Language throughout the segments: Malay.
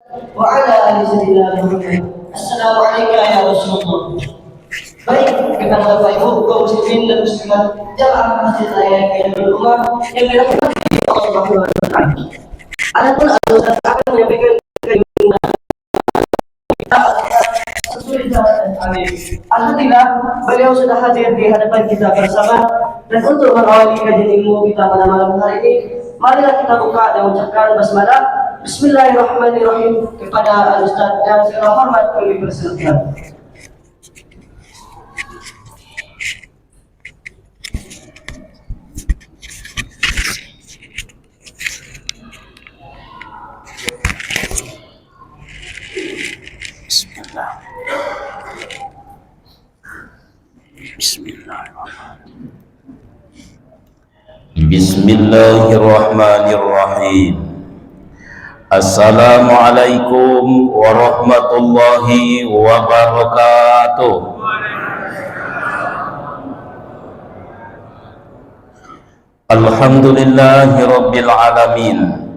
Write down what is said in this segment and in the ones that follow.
وعلى آل سيدنا Muhammad. Assalamualaikum ya Rasulullah. Baik, kepada Bapak Ibu kaum muslimin dan muslimat jamaah masjid raya Khairul Ummah yang dirahmati Allah Subhanahu wa taala. Adapun Ustaz akan menyampaikan Alhamdulillah, beliau sudah hadir di hadapan kita bersama, dan untuk mengawali kajian ilmu kita pada malam hari ini, marilah kita buka dan ucapkan basmalah. Bismillahirrahmanirrahim kepada Ustaz yang segala hormat kami persilakan. Bismillahirrahmanirrahim. Assalamualaikum warahmatullahi wabarakatuh. Alhamdulillahi rabbil alamin.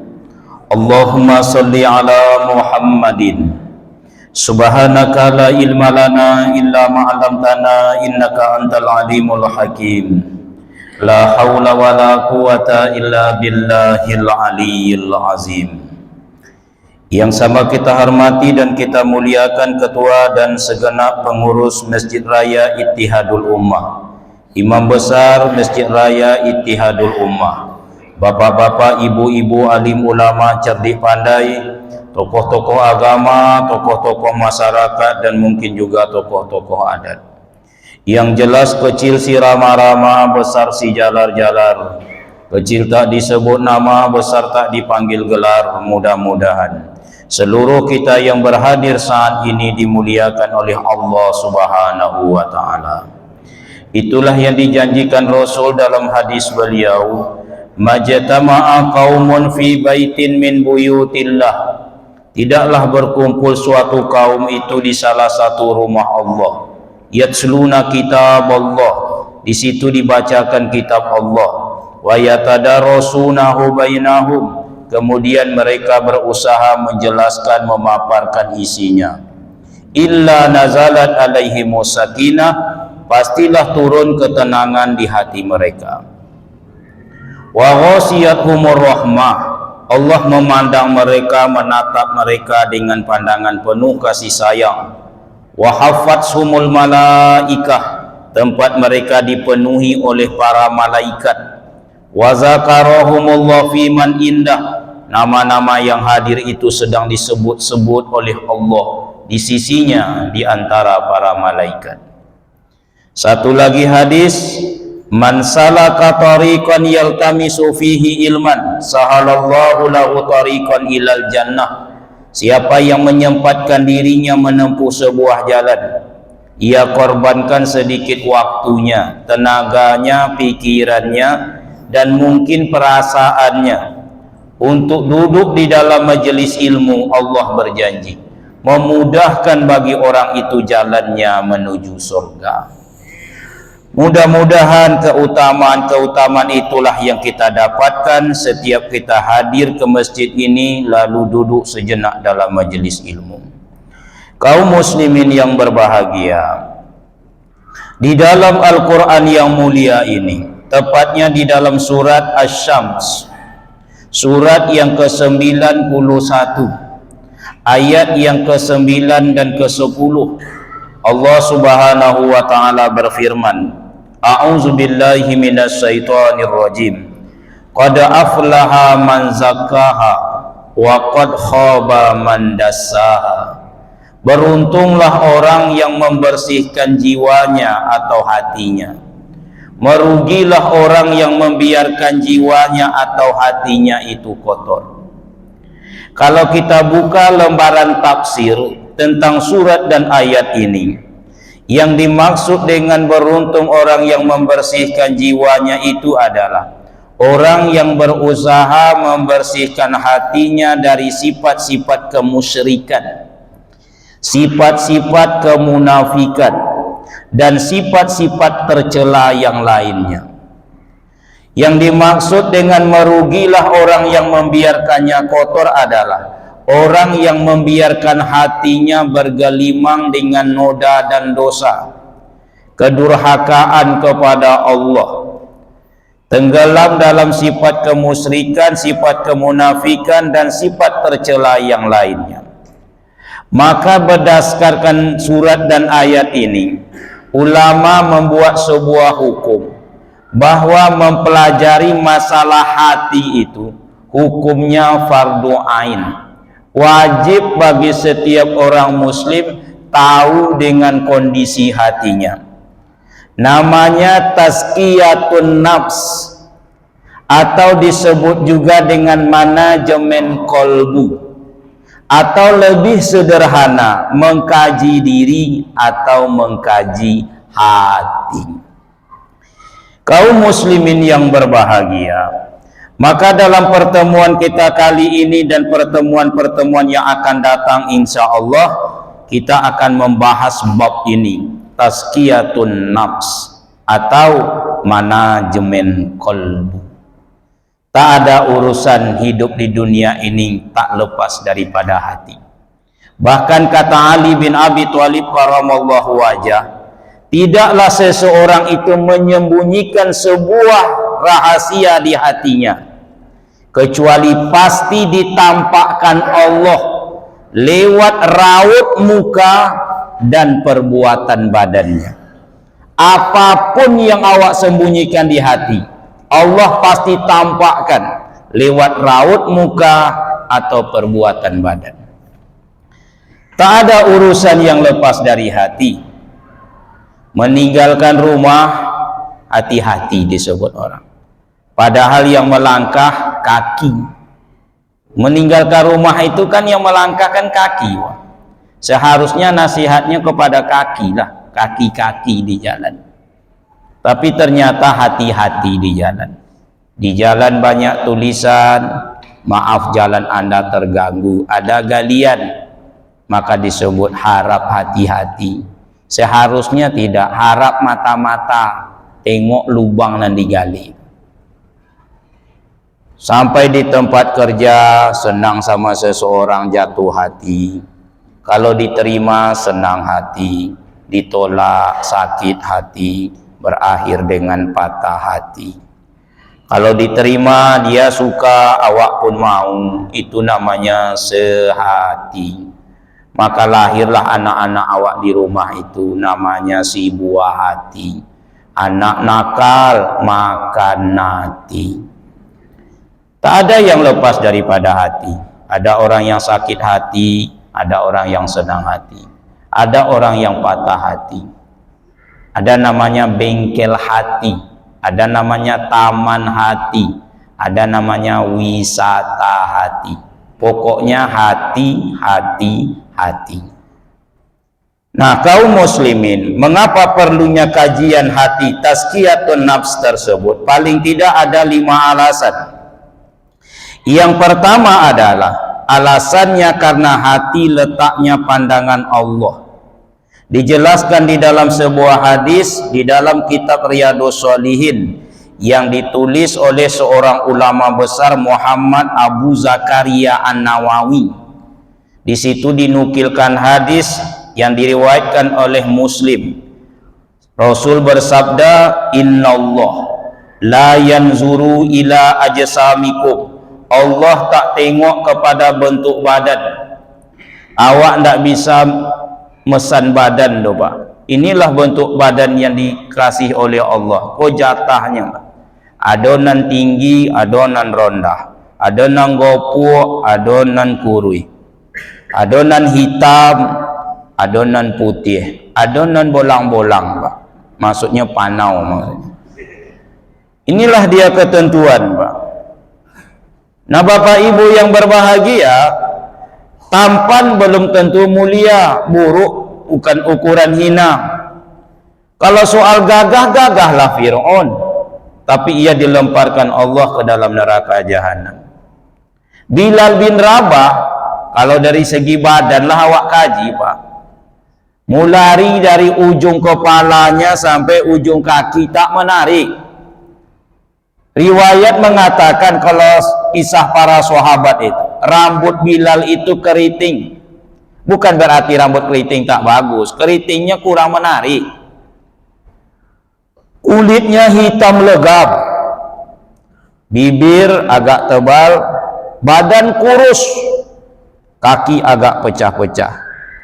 Allahumma salli ala Muhammadin. Subhanaka la ilma lana illa ma 'allamtana innaka antal alimul hakim. La haula wa la quwata illa billahil aliyyil azim. Yang sama kita hormati dan kita muliakan ketua dan segenap pengurus Masjid Raya Ittihadul Ummah, Imam Besar Masjid Raya Ittihadul Ummah, bapak-bapak, ibu-ibu, alim ulama cerdik pandai, tokoh-tokoh agama, tokoh-tokoh masyarakat, dan mungkin juga tokoh-tokoh adat. Yang jelas kecil si rama-rama, besar si jalar-jalar, kecil tak disebut nama, besar tak dipanggil gelar. Mudah-mudahan seluruh kita yang berhadir saat ini dimuliakan oleh Allah Subhanahu wa taala. Itulah yang dijanjikan Rasul dalam hadis beliau, majtama'a qaumun fi baitin min buyutillah. Tidaklah berkumpul suatu kaum itu di salah satu rumah Allah. Yatsluna kitab Allah, di situ dibacakan kitab Allah. Wa yatadarasunahu bainahum, kemudian mereka berusaha menjelaskan, memaparkan isinya. Illa nazalat alaihimus sakinah, pastilah turun ketenangan di hati mereka. Wa ghasiyatuhumur rahmah, Allah memandang mereka, menatap mereka dengan pandangan penuh kasih sayang. Wa haffathumul malaikah, tempat mereka dipenuhi oleh para malaikat. Wa zakarahumullah fi man indah, nama-nama yang hadir itu sedang disebut-sebut oleh Allah di sisinya di antara para malaikat. Satu lagi hadis, man salaka tariqan yaltamisu fihi ilman sahalallahu lahu tariqan ilal jannah. Siapa yang menyempatkan dirinya menempuh sebuah jalan, ia korbankan sedikit waktunya, tenaganya, pikirannya, dan mungkin perasaannya untuk duduk di dalam majelis ilmu. Allah berjanji memudahkan bagi orang itu jalannya menuju surga. Mudah-mudahan keutamaan-keutamaan itulah yang kita dapatkan setiap kita hadir ke masjid ini lalu duduk sejenak dalam majelis ilmu. Kaum muslimin yang berbahagia, di dalam Al-Quran yang mulia ini, tepatnya di dalam surat Asy-Syams, surat yang ke-91, ayat yang ke-9 dan ke-10, Allah Subhanahu wa taala berfirman, A'udzu billahi minasyaitonir rajim. Qad aflaha man zakkaha wa qad khaba man dassaha. Beruntunglah orang yang membersihkan jiwanya atau hatinya. Merugilah orang yang membiarkan jiwanya atau hatinya itu kotor. Kalau kita buka lembaran tafsir tentang surat dan ayat ini, yang dimaksud dengan beruntung orang yang membersihkan jiwanya itu adalah orang yang berusaha membersihkan hatinya dari sifat-sifat kemusyrikan, sifat-sifat kemunafikan, dan sifat-sifat tercela yang lainnya. Yang dimaksud dengan merugilah orang yang membiarkannya kotor adalah orang yang membiarkan hatinya bergelimang dengan noda dan dosa, kedurhakaan kepada Allah, tenggelam dalam sifat kemusyrikan, sifat kemunafikan, dan sifat tercela yang lainnya. Maka berdasarkan surat dan ayat ini, ulama membuat sebuah hukum bahwa mempelajari masalah hati itu hukumnya fardu ain. Wajib bagi setiap orang muslim tahu dengan kondisi hatinya. Namanya tazkiyatun nafs, atau disebut juga dengan manajemen kolbu, atau lebih sederhana mengkaji diri atau mengkaji hati. Kaum muslimin yang berbahagia, maka dalam pertemuan kita kali ini dan pertemuan-pertemuan yang akan datang, insya Allah kita akan membahas bab ini, tazkiyatun nafs atau manajemen kolbu. Tak ada urusan hidup di dunia ini tak lepas daripada hati. Bahkan kata Ali bin Abi Thalib karamallahu wajah, tidaklah seseorang itu menyembunyikan sebuah rahasia di hatinya, kecuali pasti ditampakkan Allah lewat raut muka dan perbuatan badannya. Apapun yang awak sembunyikan di hati, Allah pasti tampakkan lewat raut muka atau perbuatan badan. Tak ada urusan yang lepas dari hati. Meninggalkan rumah, hati-hati disebut orang. Padahal yang melangkah kaki. Meninggalkan rumah itu kan yang melangkah kan kaki. Seharusnya nasihatnya kepada kaki lah, kaki-kaki di jalan. Tapi ternyata hati-hati di jalan. Di jalan banyak tulisan, maaf jalan Anda terganggu, ada galian, maka disebut harap hati-hati. Seharusnya tidak, harap mata-mata, tengok lubang yang digali. Sampai di tempat kerja, senang sama seseorang, jatuh hati. Kalau diterima, senang hati. Ditolak, sakit hati. Berakhir dengan patah hati. Kalau diterima, dia suka, awak pun mau, itu namanya sehati. Maka lahirlah anak-anak awak di rumah itu, namanya si buah hati. Anak nakal makan nati. Tak ada yang lepas daripada hati. Ada orang yang sakit hati, ada orang yang senang hati, ada orang yang patah hati. Ada namanya bengkel hati, ada namanya taman hati, ada namanya wisata hati. Pokoknya hati, hati, hati. Nah, kaum muslimin, mengapa perlunya kajian hati, tazkiyatun nafs tersebut? Paling tidak ada 5 alasan. Yang pertama adalah alasannya karena hati letaknya pandangan Allah. Dijelaskan di dalam sebuah hadis di dalam kitab Riyadhus Shalihin yang ditulis oleh seorang ulama besar, Muhammad Abu Zakaria An-Nawawi. Di situ dinukilkan hadis yang diriwayatkan oleh Muslim. Rasul bersabda, "Innallah la yanzuru ila ajsamikum." Allah tak tengok kepada bentuk badan. Awak tak bisa mesan badan tu Pak. Inilah bentuk badan yang dikasih oleh Allah. Kau jatahnya Pak. Adonan tinggi, adonan rendah, adonan gopuk, adonan kurui, adonan hitam, adonan putih, adonan bolang-bolang Pak. Maksudnya panau maksudnya. Inilah dia ketentuan Pak. Nah Bapak Ibu yang berbahagia, tampan belum tentu mulia, buruk bukan ukuran hina. Kalau soal gagah, gagahlah Fir'aun, tapi ia dilemparkan Allah ke dalam neraka jahanam. Bilal bin Rabah, kalau dari segi badan lah awak kaji Pak, mulari dari ujung kepalanya sampai ujung kaki tak menarik. Riwayat mengatakan kalau kisah para sahabat itu, rambut Bilal itu keriting. Bukan berarti rambut keriting tak bagus, keritingnya kurang menarik. Kulitnya hitam legam, bibir agak tebal, badan kurus, kaki agak pecah-pecah.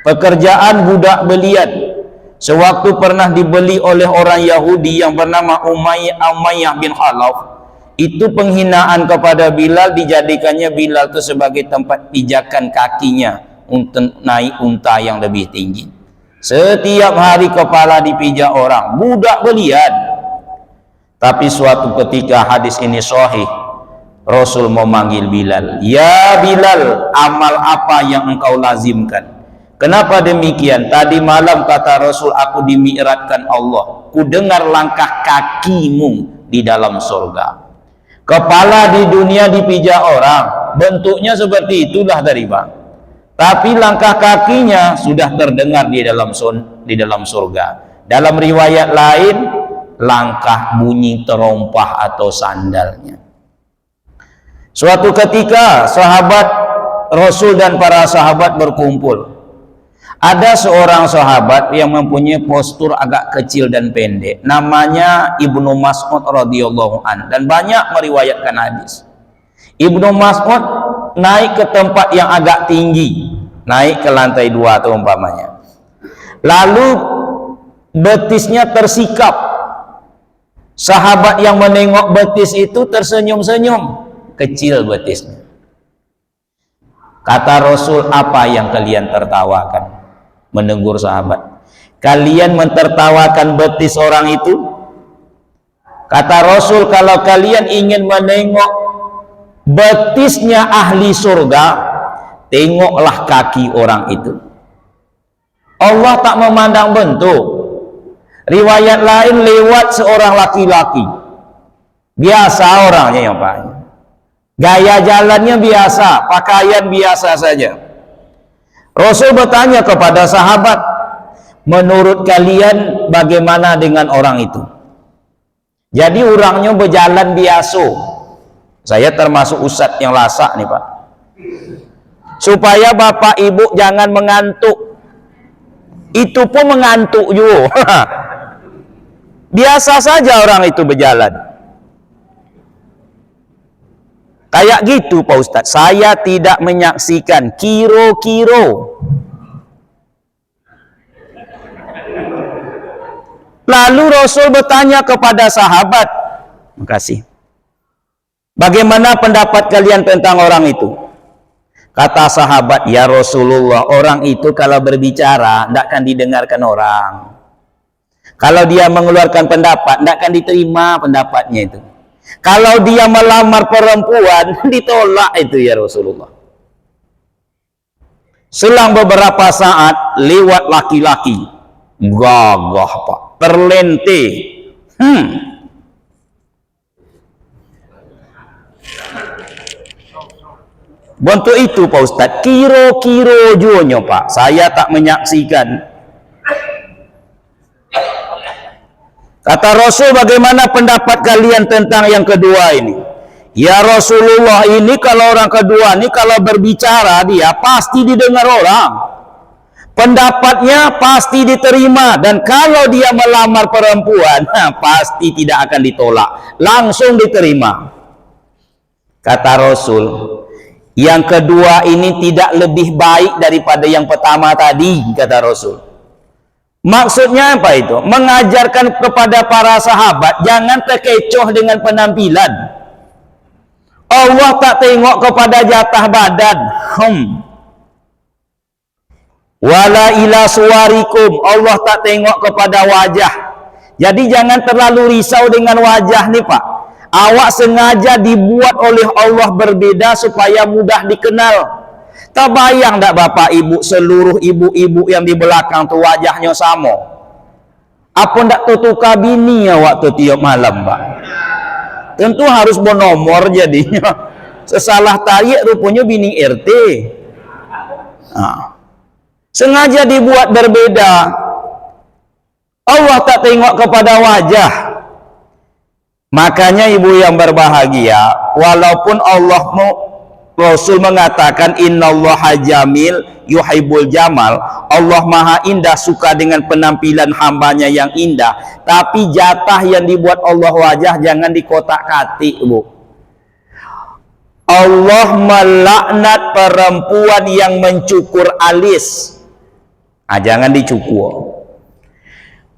Pekerjaan budak belian. Sewaktu pernah dibeli oleh orang Yahudi yang bernama Umayyah bin Khalaf, itu penghinaan kepada Bilal, dijadikannya Bilal itu sebagai tempat pijakan kakinya untuk naik unta yang lebih tinggi. Setiap hari kepala dipijak orang, budak belian. Tapi suatu ketika, hadis ini sahih, Rasul memanggil Bilal, "Ya Bilal, amal apa yang engkau lazimkan?" Kenapa demikian? Tadi malam, kata Rasul, aku dimi'rajkan Allah, ku dengar langkah kakimu di dalam surga. Kepala di dunia dipijak orang, bentuknya seperti itulah dari bang. Tapi langkah kakinya sudah terdengar di dalam surga. Dalam riwayat lain, langkah bunyi terompah atau sandalnya. Suatu ketika sahabat Rasul dan para sahabat berkumpul. Ada seorang sahabat yang mempunyai postur agak kecil dan pendek, namanya Ibnu Mas'ud radhiyallahu an, dan banyak meriwayatkan hadis. Ibnu Mas'ud naik ke tempat yang agak tinggi, naik ke lantai 2 atau umpamanya. Lalu betisnya tersikap. Sahabat yang menengok betis itu tersenyum-senyum, kecil betisnya. Kata Rasul, apa yang kalian tertawakan? Menegur sahabat, kalian mentertawakan betis orang itu? Kata Rasul, kalau kalian ingin menengok betisnya ahli surga, tengoklah kaki orang itu. Allah tak memandang bentuk. Riwayat lain lewat seorang laki-laki, biasa orangnya yang Pak, gaya jalannya biasa, pakaian biasa saja. Rasul bertanya kepada sahabat, menurut kalian bagaimana dengan orang itu? Jadi orangnya berjalan biasa. Saya termasuk ustadz yang lasak nih Pak, supaya bapak ibu jangan mengantuk. Itu pun mengantuk juga. Biasa saja orang itu berjalan. Kayak gitu Pak Ustadz, saya tidak menyaksikan kiro-kiro. Lalu Rasul bertanya kepada sahabat, makasih, bagaimana pendapat kalian tentang orang itu? Kata sahabat, ya Rasulullah, orang itu kalau berbicara tidak akan didengarkan orang. Kalau dia mengeluarkan pendapat, tidak akan diterima pendapatnya itu. Kalau dia melamar perempuan, ditolak itu ya Rasulullah. Selang beberapa saat, lewat laki-laki, gagah Pak, terlente. Bentuk itu Pak Ustadz, kiro-kiro juga Pak, saya tak menyaksikan. Kata Rasul, bagaimana pendapat kalian tentang yang kedua ini? Ya Rasulullah, ini kalau orang kedua ini kalau berbicara dia pasti didengar orang. Pendapatnya pasti diterima, dan kalau dia melamar perempuan pasti tidak akan ditolak, langsung diterima. Kata Rasul, yang kedua ini tidak lebih baik daripada yang pertama tadi, kata Rasul. Maksudnya apa itu? Mengajarkan kepada para sahabat jangan terkecoh dengan penampilan. Allah tak tengok kepada jatah badan. Wala ila suwarikum, Allah tak tengok kepada wajah. Jadi jangan terlalu risau dengan wajah nih Pak. Awak sengaja dibuat oleh Allah berbeda supaya mudah dikenal. Terbayang tak bapak ibu, seluruh ibu-ibu yang di belakang tu wajahnya sama? Apa ndak tukar bini ya waktu tiap malam Pak? Tentu harus bernomor jadinya. Sesalah tarik rupanya bini RT. Sengaja dibuat berbeda. Allah tak tengok kepada wajah. Makanya ibu yang berbahagia, walaupun Allah mau Rasul mengatakan innallaha jamil yuhibbul jamal. Allah maha indah, suka dengan penampilan hambanya yang indah. Tapi jatah yang dibuat Allah wajah jangan dikotak-katik, Bu. Allah melaknat perempuan yang mencukur alis. Jangan dicukur.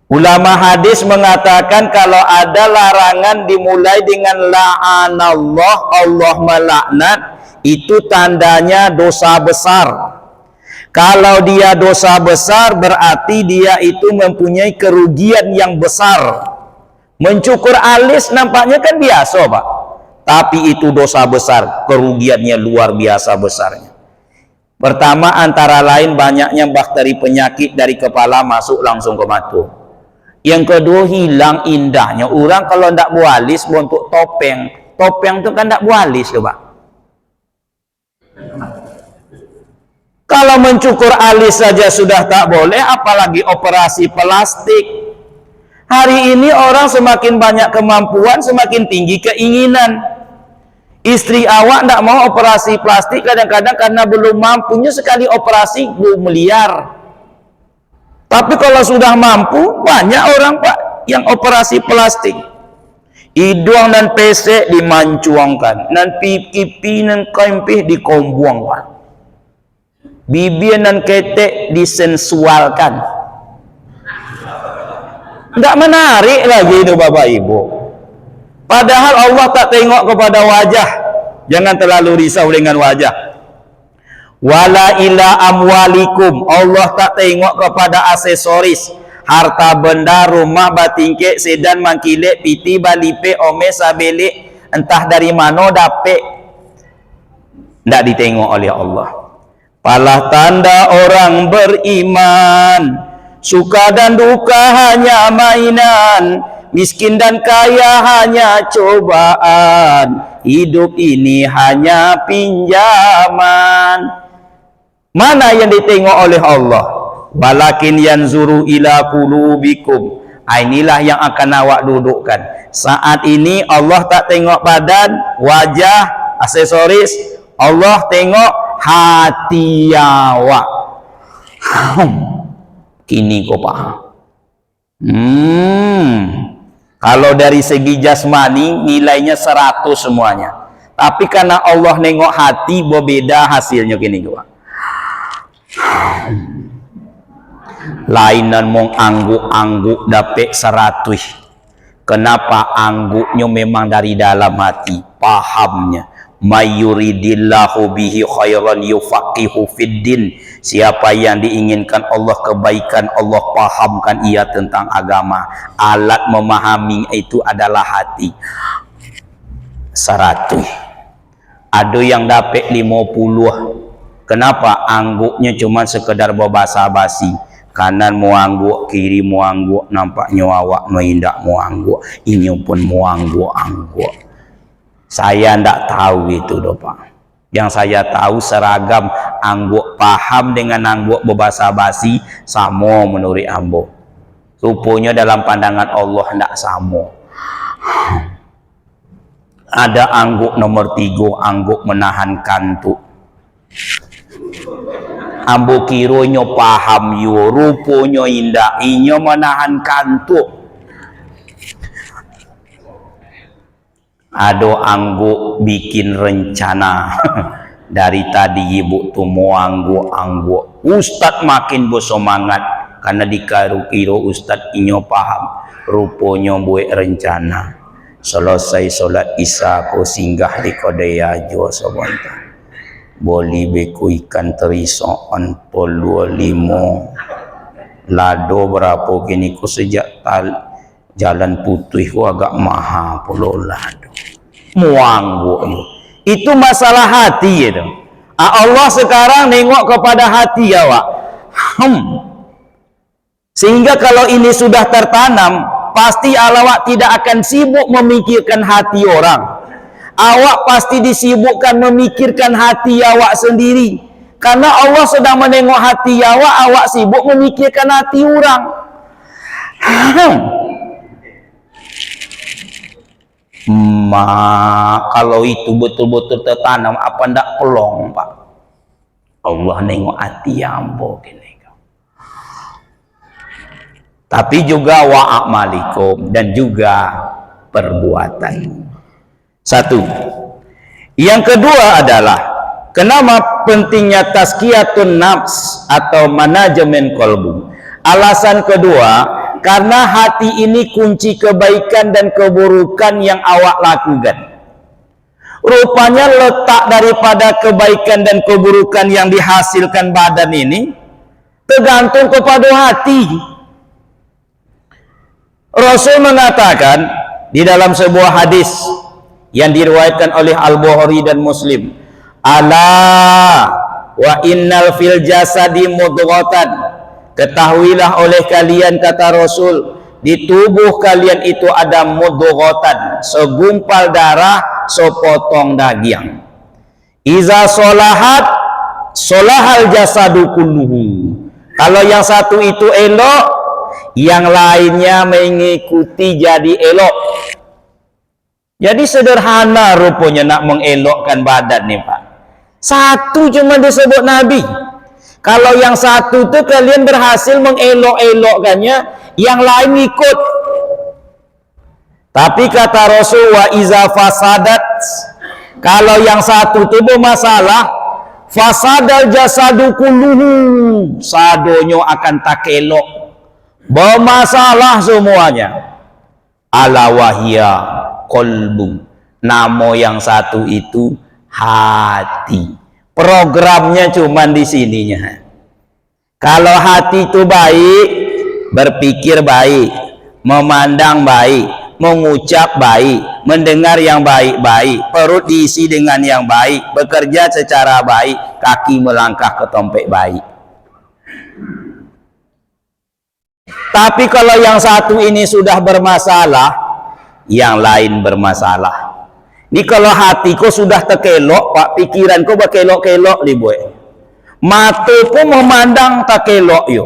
Ulama hadis mengatakan kalau ada larangan dimulai dengan la'anallah, Allah melaknat, itu tandanya dosa besar. Kalau dia dosa besar berarti dia itu mempunyai kerugian yang besar. Mencukur alis nampaknya kan biasa, Pak. Tapi itu dosa besar, kerugiannya luar biasa besarnya. Pertama, antara lain banyaknya bakteri penyakit dari kepala masuk langsung ke mata. Yang kedua, hilang indahnya. Orang kalau tidak bualis untuk topeng. Topeng itu kan tidak bualis, Pak. Kalau mencukur alis saja sudah tak boleh, apalagi operasi plastik. Hari ini orang semakin banyak kemampuan, semakin tinggi keinginan. Istri awak tidak mau operasi plastik kadang-kadang karena belum mampunya, sekali operasi 2 miliar. Tapi kalau sudah mampu, banyak orang, Pak, yang operasi plastik. Hidung dan pesek dimancuangkan, dan pipi dan kempih dikombuangkan, bibir dan ketek disensualkan. Enggak menarik lagi itu, Bapak Ibu. Padahal Allah tak tengok kepada wajah. Jangan terlalu risau dengan wajah. Wala ila amwalikum, Allah tak tengok kepada aksesoris, harta benda, rumah, batingke, sedan, mangkilek, piti, balipe, ome, sabele, entah dari mana dapet, tidak ditengok oleh Allah. Palah tanda orang beriman, suka dan duka hanya mainan, miskin dan kaya hanya cobaan, hidup ini hanya pinjaman. Mana yang ditengok oleh Allah? Walakin yanzuru ila qulubikum. Inilah yang akan awak dudukkan. Saat ini Allah tak tengok badan, wajah, aksesoris. Allah tengok hati awak. Kini kau paham. Kalau dari segi jasmani nilainya 100 semuanya. Tapi karena Allah nengok hati, berbeda hasilnya kini kau. Lainan mong angguk-angguk dapet 100. Kenapa angguknya memang dari dalam hati, pahamnya. Mayuridillahu bihi khairan yufaqihu fiddin. Siapa yang diinginkan Allah kebaikan, Allah pahamkan ia tentang agama. Alat memahami itu adalah hati. 100. Ada yang dapat 50. Kenapa? Angguknya cuma sekedar berbasa-basi. Kanan mau angguk, kiri mau angguk, nampaknya awak mengindak mau angguk, ini pun mau angguk. Saya tidak tahu itu, Pak. Yang saya tahu seragam angguk paham dengan angguk berbasa-basi sama menurut ambo. Rupanya dalam pandangan Allah tidak sama. Ada angguk nomor 3, angguk menahan kantuk. Ambo kironyo paham yo, ruponyo indah, inyo menahan kantuk. Ado angguk bikin rencana. Dari tadi ibu tu mau angguk. Ustad makin bersemangat karena dikira ustad inyo paham. Ruponyo buat rencana. Selesai solat isya ko singgah di kodaya jo sebentar. Boli beku ikan terisoan pol 25. Lado berapa kini ku sejak jalan putih ku agak mahal polo lado. Muanggu itu masalah hati itu. Allah sekarang nengok kepada hati awak. Sehingga kalau ini sudah tertanam, pasti awak tidak akan sibuk memikirkan hati orang. Awak pasti disibukkan memikirkan hati awak sendiri. Karena Allah sedang menengok hati awak sibuk memikirkan hati orang. Kalau itu betul-betul tertanam, apa ndak pelong, Pak? Allah nengok hati ambo gini. Tapi juga wa'amalikum, dan juga perbuatan. Satu. Yang kedua adalah kenapa pentingnya tazkiyatun nafs atau manajemen kolbu. Alasan kedua, karena hati ini kunci kebaikan dan keburukan yang awak lakukan. Rupanya letak daripada kebaikan dan keburukan yang dihasilkan badan ini tergantung kepada hati. Rasul mengatakan di dalam sebuah hadis yang diriwayatkan oleh Al-Bukhari dan Muslim, ala wa innal fil jasadi mudghatan, ketahuilah oleh kalian, kata Rasul, di tubuh kalian itu ada mudghatan, segumpal darah, sepotong daging. Iza solahat solahal jasadu kulluhu. Kalau yang satu itu elok, yang lainnya mengikuti jadi elok. Jadi sederhana rupanya nak mengelokkan badan nih, Pak. Satu cuma disebut Nabi. Kalau yang satu tuh kalian berhasil mengelok-elokkannya, yang lain ikut. Tapi kata Rasul, wa iza fasadat, kalau yang satu tuh bermasalah, fasadal jasadu kulluhu, sadonyo akan tak elok, bermasalah semuanya. Ala wahya kolbu, namo yang satu itu hati. Programnya cuman di sininya. Kalau hati itu baik, berpikir baik, memandang baik, mengucap baik, mendengar yang baik-baik, perut diisi dengan yang baik, bekerja secara baik, kaki melangkah ke tempat baik. Tapi kalau yang satu ini sudah bermasalah, yang lain bermasalah. Ini kalau hatiku sudah terkelok, Pak, pikiranku berkelok-kelok li boy. Mataku memandang terkelok yo.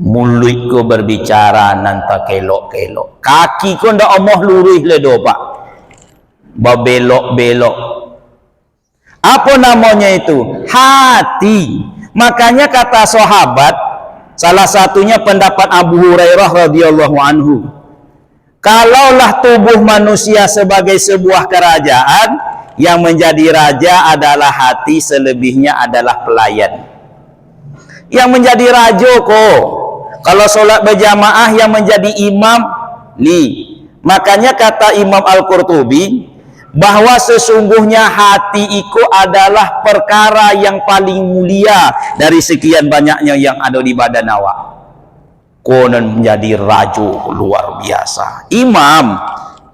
Mulutku berbicara nan terkelok-kelok. Kakiku ndak omah lurus le do, Pak. Berbelok-belok. Apa namanya itu? Hati. Makanya kata sahabat, salah satunya pendapat Abu Hurairah radhiyallahu anhu, kalaulah tubuh manusia sebagai sebuah kerajaan, yang menjadi raja adalah hati, selebihnya adalah pelayan. Yang menjadi raja kok, kalau sholat berjamaah yang menjadi imam nih. Makanya kata Imam Al-Qurtubi bahwa sesungguhnya hati itu adalah perkara yang paling mulia dari sekian banyaknya yang ada di badan awak. Konon menjadi raja luar biasa. Imam,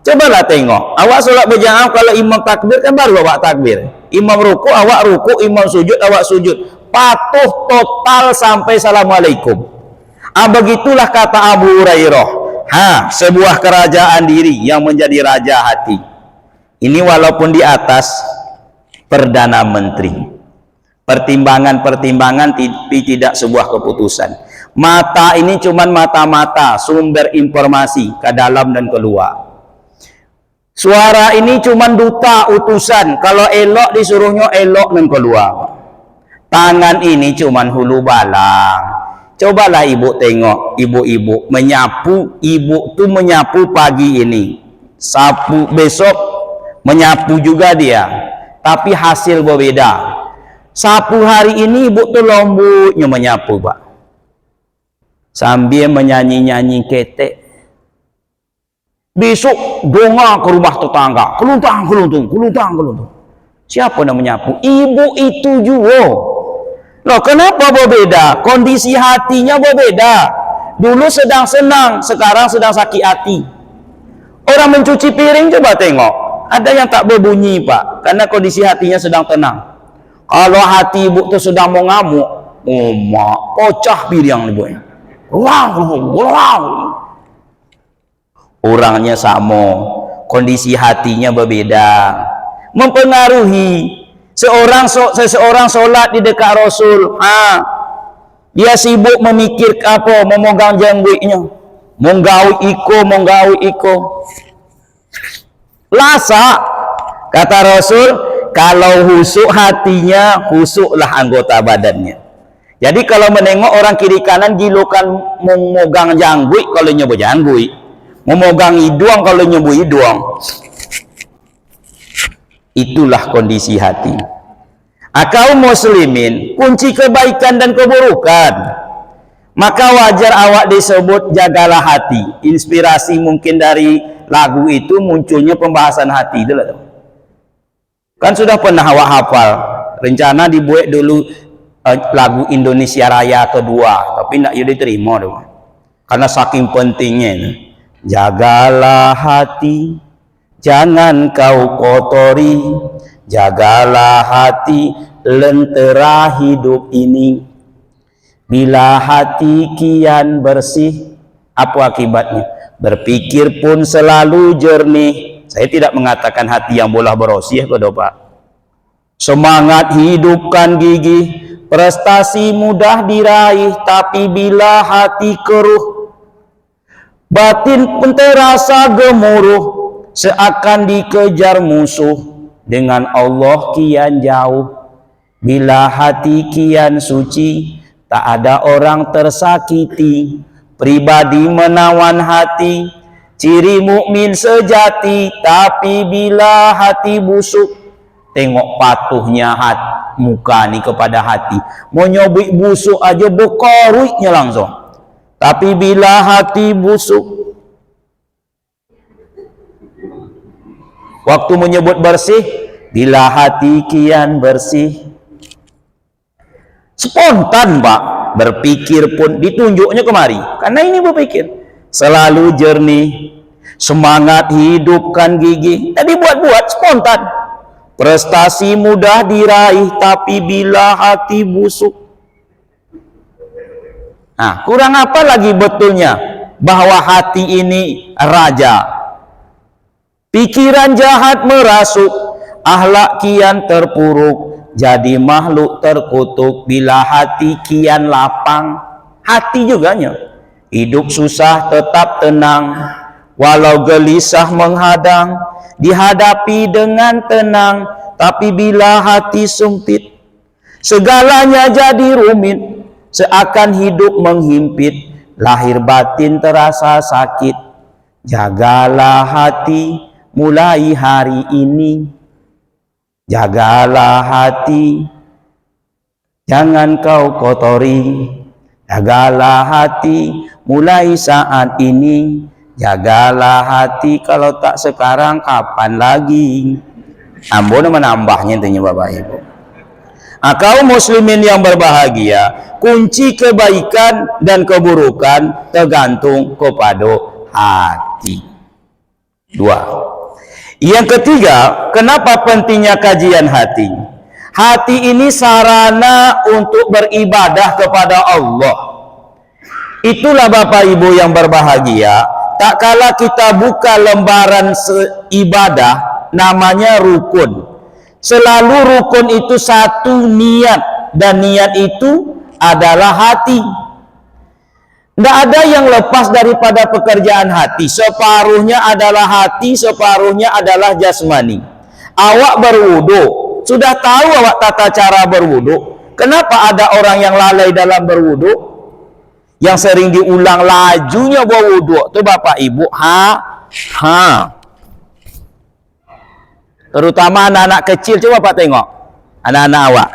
cobalah tengok, awak sholat berjamaah kalau imam takbir kan baru awak takbir. Imam ruku, awak ruku, imam sujud, awak sujud. Patuh total sampai assalamualaikum. Begitulah kata Abu Hurairah. Sebuah kerajaan diri yang menjadi raja hati. Ini walaupun di atas Perdana Menteri. Pertimbangan-pertimbangan tapi tidak sebuah keputusan. Mata ini cuman mata-mata, sumber informasi ke dalam dan keluar. Suara ini cuman duta utusan, kalau elok disuruhnya elok dan keluar. Tangan ini cuman hulu balang. Cobalah ibu tengok, ibu-ibu menyapu, ibu tuh menyapu pagi ini, sapu besok menyapu juga dia, tapi hasil berbeda. Sapu hari ini ibu tuh lembutnya menyapu, Pak, sambil menyanyi-nyanyi ketek. Besok donga ke rumah tetangga, keluntang keluntung, keluntang keluntung. Siapa yang menyapu? Ibu itu juga. Loh, kenapa berbeda? Kondisi hatinya berbeda. Dulu sedang senang, sekarang sedang sakit hati. Orang mencuci piring coba tengok, ada yang tak berbunyi, Pak, karena kondisi hatinya sedang tenang. Kalau hati ibu itu sedang mau ngamuk, mak pecah piring ibu. Wow. Orangnya sama, kondisi hatinya berbeda. Mempengaruhi. Seseorang sholat di dekat Rasul, dia sibuk memikir apa, memegang janggutnya, monggawi iko. Lasa, kata Rasul, kalau husuk hatinya, husuklah anggota badannya. Jadi kalau menengok orang kiri kanan gilukan memegang janggui kalau nyoba janggui, memegang hidung kalau nyoba hidung. Itulah kondisi hati. Kaum muslimin, kunci kebaikan dan keburukan. Maka wajar awak disebut jagalah hati. Inspirasi mungkin dari lagu itu munculnya pembahasan hati itu lah. Kan sudah pernah awak hafal. Rencana dibuat dulu lagu Indonesia Raya kedua, tapi tidak diterima tuh. Karena saking pentingnya. Jagalah hati, jangan kau kotori. Jagalah hati, lentera hidup ini. Bila hati kian bersih, apa akibatnya? Berpikir pun selalu jernih. Saya tidak mengatakan hati yang bola bersih, Pak. Semangat hidupkan gigih, prestasi mudah diraih, tapi bila hati keruh, batin pun terasa gemuruh, seakan dikejar musuh. Dengan Allah kian jauh. Bila hati kian suci, tak ada orang tersakiti. Pribadi menawan hati, ciri mukmin sejati. Tapi bila hati busuk, tengok patuhnya muka nih kepada hati. Mau nyobik busuk aja bokoriknya langsung. Tapi bila hati busuk, waktu menyebut bersih, bila hati kian bersih, spontan Pak, berpikir pun ditunjuknya kemari. Karena ini berpikir selalu jernih, semangat hidupkan gigih. Tadi buat-buat spontan. Prestasi mudah diraih, tapi bila hati busuk. Nah, kurang apa lagi betulnya bahwa hati ini raja. Pikiran jahat merasuk, akhlak kian terpuruk, jadi makhluk terkutuk. Bila hati kian lapang, hati juganya. Hidup susah tetap tenang, walau gelisah menghadang, dihadapi dengan tenang. Tapi bila hati sempit, segalanya jadi rumit, seakan hidup menghimpit, lahir batin terasa sakit. Jagalah hati mulai hari ini, jagalah hati, jangan kau kotori. Jagalah hati mulai saat ini, jagalah hati, kalau tak sekarang kapan lagi? Ambon menambahnya intinya Bapak Ibu. Kaum muslimin yang berbahagia, kunci kebaikan dan keburukan tergantung kepada hati. Dua. Yang ketiga, kenapa pentingnya kajian hati? Hati ini sarana untuk beribadah kepada Allah. Itulah Bapak Ibu yang berbahagia, tak kala kita buka lembaran ibadah, namanya rukun. Selalu rukun itu satu niat, dan niat itu adalah hati. Tidak ada yang lepas daripada pekerjaan hati. Separuhnya adalah hati, separuhnya adalah jasmani. Awak berwudu, sudah tahu awak tata cara berwudu. Kenapa ada orang yang lalai dalam berwudu? Yang sering diulang lajunya berwudu itu Bapak Ibu, terutama anak-anak kecil. Coba Pak tengok anak-anak awak.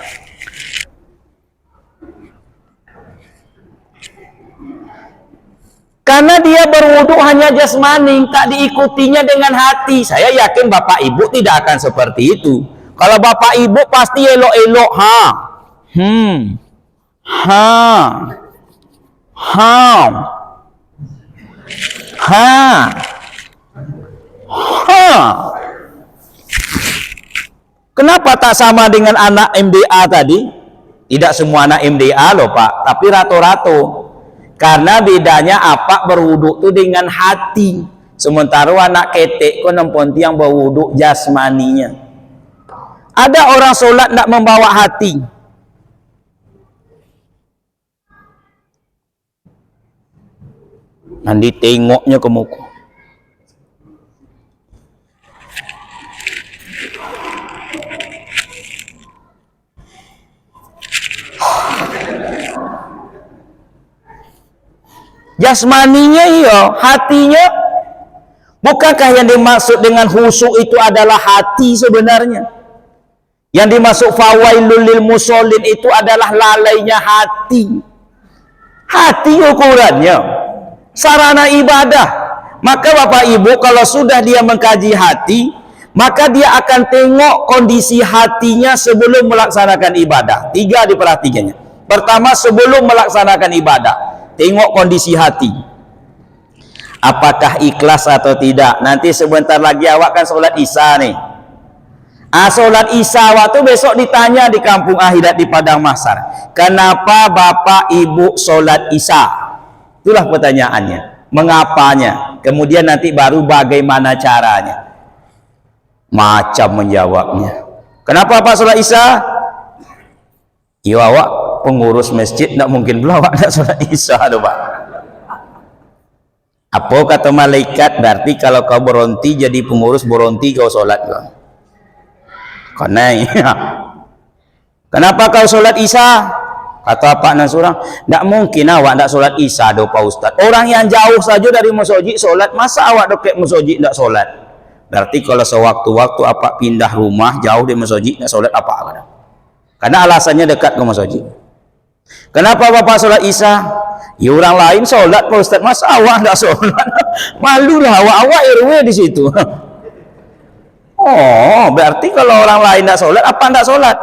Karena dia berwudu hanya jasmani, tak diikutinya dengan hati. Saya yakin Bapak Ibu tidak akan seperti itu. Kalau Bapak Ibu pasti elok-elok, Kenapa tak sama dengan anak MDA tadi? Tidak semua anak MDA loh Pak, tapi rata-rata. Karena bedanya apa berwudu itu dengan hati. Sementara anak ketek kok nempon yang berwudu jasmaninya. Ada orang sholat tidak membawa hati. Nanti tengoknya ke muka. Jasmaninya iya, hatinya. Bukankah yang dimaksud dengan khusyuk itu adalah hati sebenarnya? Yang dimaksud fawailul lil musallin itu adalah lalainya hati. Hati ukurannya sarana ibadah. Maka Bapak Ibu, kalau sudah dia mengkaji hati, maka dia akan tengok kondisi hatinya sebelum melaksanakan ibadah. 3 diperhatikannya. Pertama, sebelum melaksanakan ibadah, tengok kondisi hati. Apakah ikhlas atau tidak? Nanti sebentar lagi awak kan sholat isya nih. Sholat isya waktu besok ditanya di kampung akhirat di padang mahsyar, kenapa bapak ibu sholat isya? Itulah pertanyaannya. Mengapanya? Kemudian nanti baru bagaimana caranya. Macam menjawabnya. Kenapa pak sholat isya? Ya awak pengurus masjid, tidak mungkin pula awak tidak sholat isya tuh pak. Apa kata malaikat? Berarti kalau kau berhenti jadi pengurus, berhenti kau sholat kau. Karena kenapa kau sholat isya? Kata Pak Nasurang, tidak mungkin awak tidak sholat isya do Pak Ustaz. Orang yang jauh saja dari masjid sholat, masa awak dekat masjid tidak sholat? Berarti kalau sewaktu-waktu apa pindah rumah jauh dari masjid tidak sholat apa? Karena alasannya dekat ke masjid. Kenapa bapak sholat isya? Ya orang lain sholat Pak Ustaz, masa awak tidak sholat? Malulah awak RW di situ. Oh, berarti kalau orang lain tidak sholat, apa tidak sholat?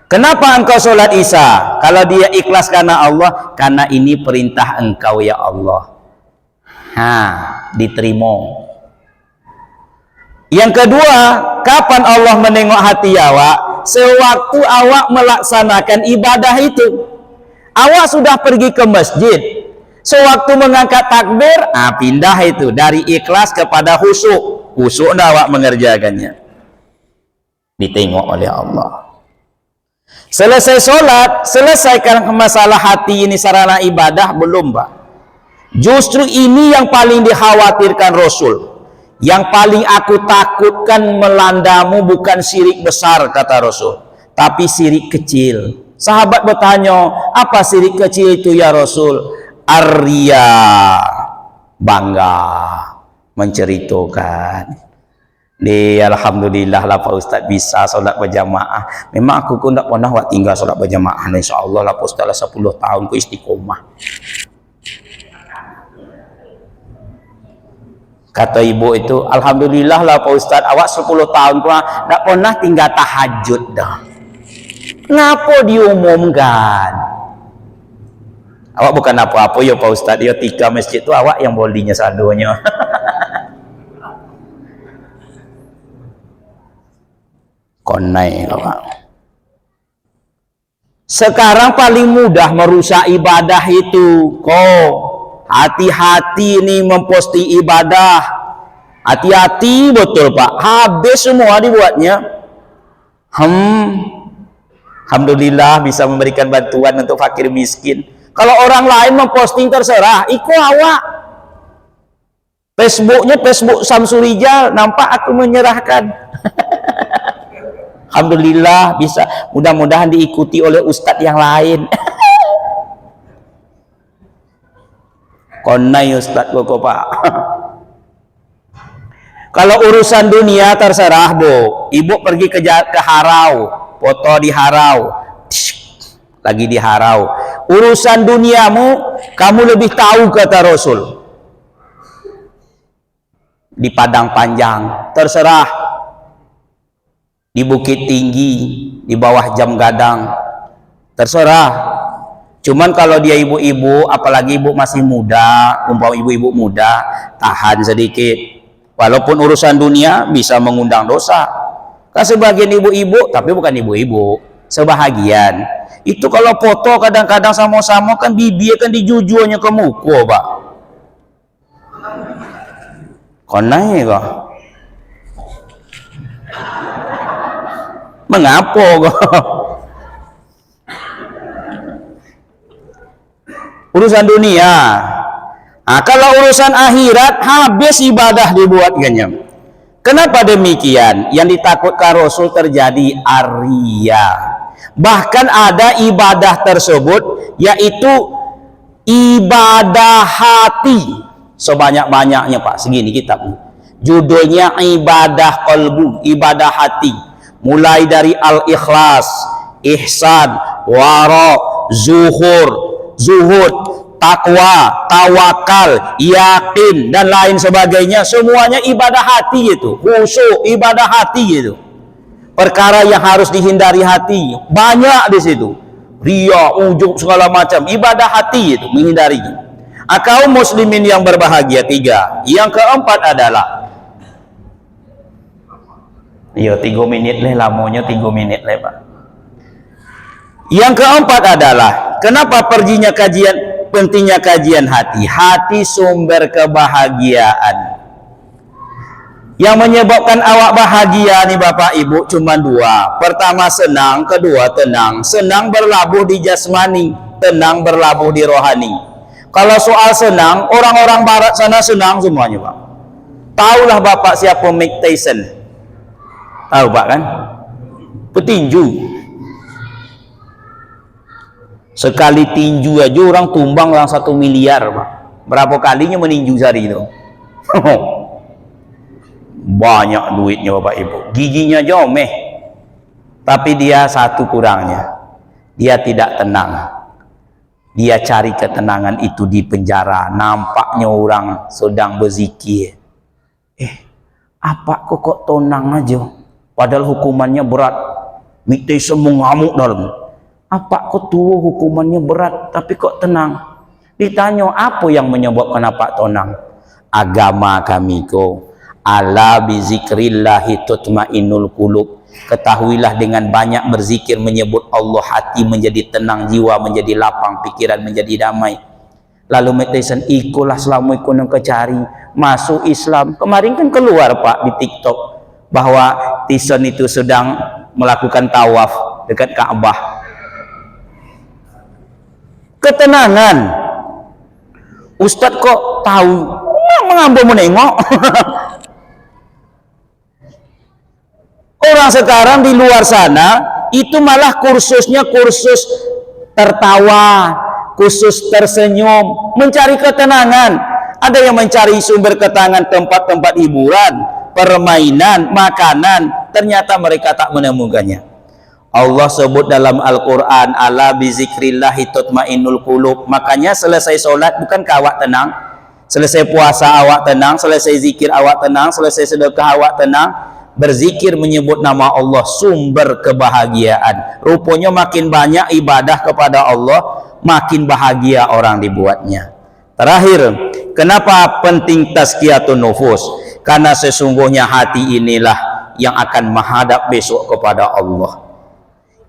Kenapa engkau sholat isya? Kalau dia ikhlas karena Allah, karena ini perintah engkau ya Allah. Diterima. Yang kedua, kapan Allah menengok hati awak? Sewaktu awak melaksanakan ibadah itu. Awak sudah pergi ke masjid, sewaktu mengangkat takbir, pindah itu dari ikhlas kepada khusyuk. Khusyuk awak mengerjakannya. Ditengok oleh Allah. Selesai sholat, selesaikan masalah hati ini sarana ibadah belum pak? Justru ini yang paling dikhawatirkan Rasul. Yang paling aku takutkan melandamu bukan syirik besar kata Rasul, tapi syirik kecil. Sahabat bertanya, apa syirik kecil itu ya Rasul? Arya, bangga, menceritakan. Alhamdulillah lah Pak Ustaz bisa sholat berjamaah. Memang aku pun tak pernah tinggal sholat berjamaah. InsyaAllah lah Pak Ustaz lah 10 tahun ku istiqomah. Kata ibu itu, alhamdulillah lah Pak Ustaz, awak 10 tahun ku tak pernah tinggal tahajud dah. Kenapa diumumkan? Awak bukan apa-apa ya Pak Ustaz, dia 3 masjid tu awak yang bolinya sadonya. Konai awak. Sekarang paling mudah merusak ibadah itu. Hati-hati nih memposti ibadah. Hati-hati betul Pak. Habis semua dibuatnya. Alhamdulillah bisa memberikan bantuan untuk fakir miskin. Kalau orang lain memposting terserah, ikut awak. Facebooknya Facebook Samsurijal, nampak aku menyerahkan. Alhamdulillah bisa, mudah-mudahan diikuti oleh ustadz yang lain. Konai ustadz kok Pak. Kalau urusan dunia terserah bu. Ibu pergi ke harau, foto di harau, lagi di harau. Urusan duniamu kamu lebih tahu kata Rasul. Di padang panjang terserah. Di bukit tinggi, di bawah jam gadang, terserah. Cuman kalau dia ibu-ibu, apalagi ibu masih muda, umpama ibu-ibu muda, tahan sedikit. Walaupun urusan dunia bisa mengundang dosa. Kan sebagian ibu-ibu, tapi bukan ibu-ibu, sebahagian. Itu kalau foto kadang-kadang sama-sama kan bibir kan dijujunya ke muka, Pak. Konai kok. Mengapa kok? Urusan dunia. Nah, kalau urusan akhirat habis ibadah dibuatkannya. Kenapa demikian? Yang ditakutkan Rasul terjadi aria. Bahkan ada ibadah tersebut yaitu ibadah hati. Sebanyak-banyaknya Pak, segini kitabnya. Judulnya ibadah qalbu, ibadah hati. Mulai dari al-ikhlas, ihsan, wara, zuhud, takwa, tawakal, yakin dan lain sebagainya, semuanya ibadah hati itu. Khusyuk, ibadah hati itu. Perkara yang harus dihindari hati banyak di situ. Riya, ujub segala macam, ibadah hati itu menghindari. Kaum muslimin yang berbahagia 3. Yang keempat adalah 3 menit lah, lamanya 3 menit lah Pak. Yang keempat adalah kenapa pentingnya kajian hati. Hati sumber kebahagiaan. Yang menyebabkan awak bahagia nih Bapak Ibu cuma 2. Pertama senang, kedua tenang. Senang berlabuh di jasmani, tenang berlabuh di rohani. Kalau soal senang, orang-orang barat sana senang semuanya Pak. Tahulah Bapak siapa Mike Tyson? Tahu Pak kan? Petinju. Sekali tinju aja orang tumbang lang 1 miliar Pak. Berapa kalinya meninju sehari itu? Banyak duitnya Bapak Ibu. Giginya jomeh. Tapi dia satu kurangnya. Dia tidak tenang. Dia cari ketenangan itu di penjara. Nampaknya orang sedang berzikir. Apa kok tenang aja? Padahal hukumannya berat. Mike Tyson mengamuk dalam. Apa kok tuh hukumannya berat tapi kok tenang? Ditanya apa yang menyebabkan apa tenang? Agama kami ko. Ala bizikrillahi tutmainnul qulub. Ketahuilah dengan banyak berzikir menyebut Allah, hati menjadi tenang, jiwa menjadi lapang, pikiran menjadi damai. Lalu Mike Tyson ikulah selama ikut yang kecari masuk Islam. Kemarin kan keluar Pak di TikTok bahwa Tyson itu sedang melakukan tawaf dekat Ka'bah. Ketenangan. Ustadz kok tahu? Mengapa menengok? Orang sekarang di luar sana itu malah kursusnya kursus tertawa, kursus tersenyum, mencari ketenangan. Ada yang mencari sumber ketenangan tempat-tempat hiburan, permainan, makanan. Ternyata mereka tak menemukannya. Allah sebut dalam Al-Quran, ala bizikrillahi tutmainnul qulub. Makanya selesai sholat bukan awak tenang, selesai puasa awak tenang, selesai zikir awak tenang, selesai sedekah awak tenang. Berzikir menyebut nama Allah sumber kebahagiaan. Rupanya makin banyak ibadah kepada Allah, makin bahagia orang dibuatnya. Terakhir, kenapa penting tazkiyatun nufus? Karena sesungguhnya hati inilah yang akan menghadap besok kepada Allah.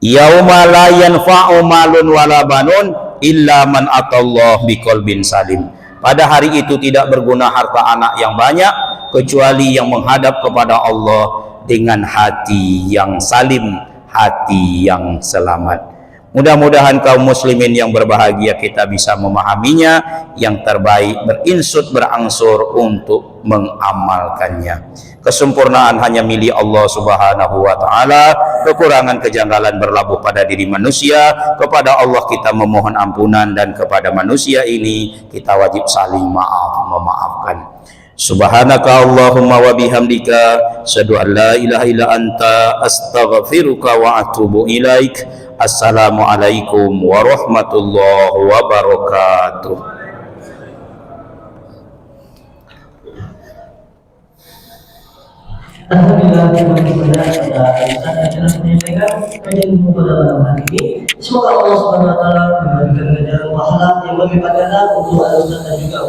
Yauma la yanfa'u malun wala banun illa man atallah biqalbin salim. Pada hari itu tidak berguna harta anak yang banyak kecuali yang menghadap kepada Allah dengan hati yang salim, hati yang selamat. Mudah-mudahan kaum muslimin yang berbahagia kita bisa memahaminya, yang terbaik berinsut berangsur untuk mengamalkannya. Kesempurnaan hanya milik Allah Subhanahu wa taala. Kekurangan kejanggalan berlabuh pada diri manusia. Kepada Allah kita memohon ampunan dan kepada manusia ini kita wajib saling memaafkan. Subhanaka Allahumma wa bihamdika asyhadu an la ilaha illa anta astaghfiruka wa atubu ilaik. Assalamualaikum warahmatullahi wabarakatuh. Alhamdulillah, semoga Allah Subhanahu wa taala memberikan ganjaran pahala yang lebih ganda untuk Al-Ustaz dan juga